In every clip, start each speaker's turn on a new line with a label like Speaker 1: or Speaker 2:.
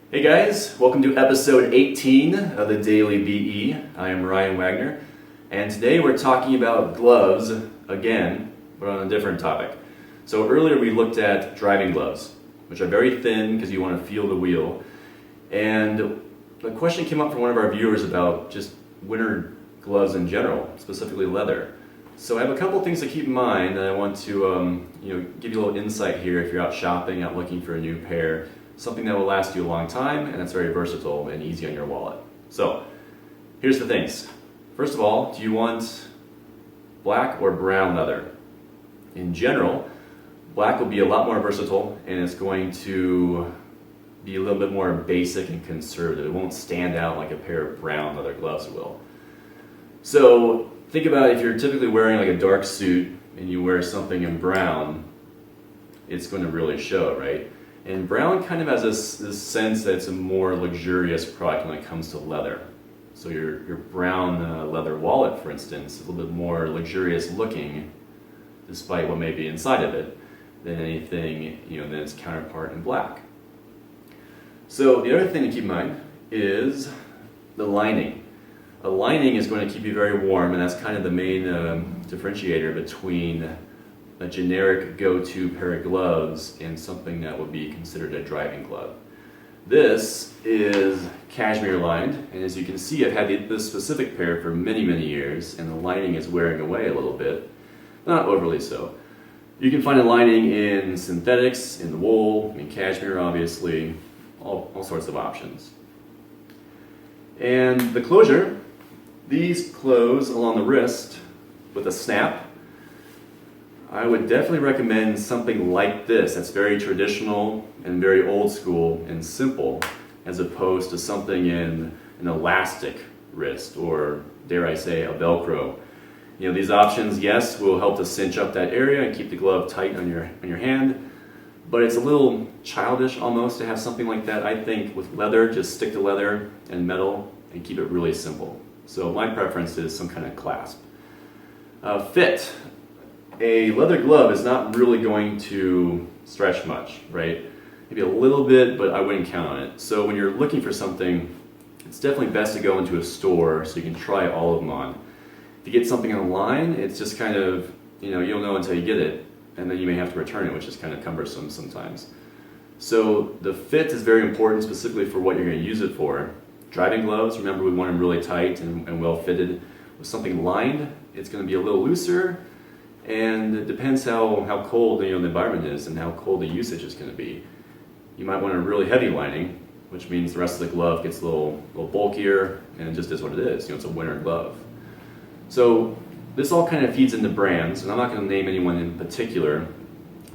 Speaker 1: Hey guys, welcome to episode 18 of the Daily BE. I am Ryan Wagner, and today we're talking about gloves again, but on a different topic. So earlier we looked at driving gloves, which are very thin because you want to feel the wheel. And the question came up from one of our viewers about just winter gloves in general, specifically leather. So I have a couple things to keep in mind that I want to give you a little insight here if you're out shopping, out looking for a new pair. Something that will last you a long time and that's very versatile and easy on your wallet. So here's the things. First of all, do you want black or brown leather? In general, black will be a lot more versatile and it's going to be a little bit more basic and conservative. It won't stand out like a pair of brown leather gloves will. So think about if you're typically wearing like a dark suit and you wear something in brown, it's going to really show, right? And brown kind of has this sense that it's a more luxurious product when it comes to leather. So your brown leather wallet, for instance, is a little bit more luxurious looking, despite what may be inside of it, than anything than its counterpart in black. So the other thing to keep in mind is the lining. A lining is going to keep you very warm, and that's kind of the main differentiator between a generic go-to pair of gloves and something that would be considered a driving glove. This is cashmere lined, and as you can see, I've had this specific pair for many, many years, and the lining is wearing away a little bit, not overly so. You can find a lining in synthetics, in wool, in cashmere obviously, all sorts of options. And the closure, these close along the wrist with a snap. I would definitely recommend something like this that's very traditional and very old school and simple, as opposed to something in an elastic wrist or, dare I say, a Velcro. These options, yes, will help to cinch up that area and keep the glove tight on your hand, but it's a little childish almost to have something like that. I think with leather, just stick to leather and metal and keep it really simple. So my preference is some kind of clasp. Fit. A leather glove is not really going to stretch much, right? Maybe a little bit, but I wouldn't count on it. So when you're looking for something, it's definitely best to go into a store so you can try all of them on. If you get something online, it's just kind of, you'll know until you get it, and then you may have to return it, which is kind of cumbersome sometimes. So the fit is very important, specifically for what you're going to use it for. Driving gloves, remember we want them really tight and well fitted. With something lined, it's going to be a little looser, and it depends how cold the environment is and how cold the usage is going to be. You might want a really heavy lining, which means the rest of the glove gets a little bulkier, and it just is what it is. It's a winter glove. So this all kind of feeds into brands, and I'm not going to name anyone in particular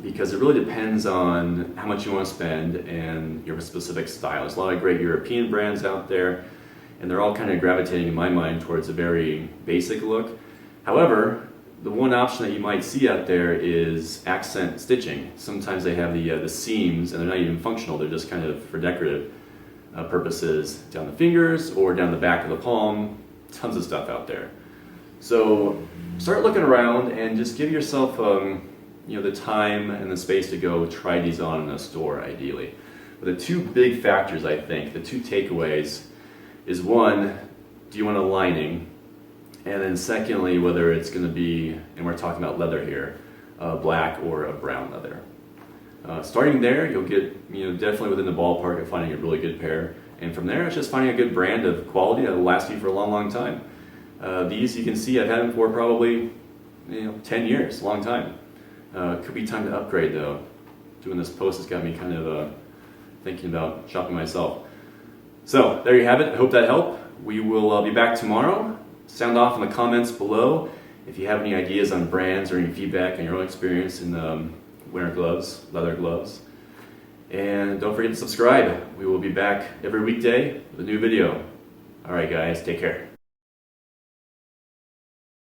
Speaker 1: because it really depends on how much you want to spend and your specific style. There's a lot of great European brands out there, and they're all kind of gravitating, in my mind, towards a very basic look. However, the one option that you might see out there is accent stitching. Sometimes they have the seams, and they're not even functional. They're just kind of for decorative purposes down the fingers or down the back of the palm. Tons of stuff out there. So start looking around and just give yourself the time and the space to go try these on in a store, ideally. But the two big factors, I think, the two takeaways is one, do you want a lining? And then secondly, whether it's going to be, and we're talking about leather here, black or a brown leather. Starting there, you'll get definitely within the ballpark of finding a really good pair. And from there, it's just finding a good brand of quality that will last you for a long, long time. These, you can see, I've had them for probably 10 years, a long time. Could be time to upgrade though. Doing this post has got me kind of thinking about shopping myself. So there you have it. I hope that helped. We will be back tomorrow. Sound off in the comments below if you have any ideas on brands or any feedback on your own experience in winter gloves, leather gloves. And don't forget to subscribe. We will be back every weekday with a new video. All right, guys, take care.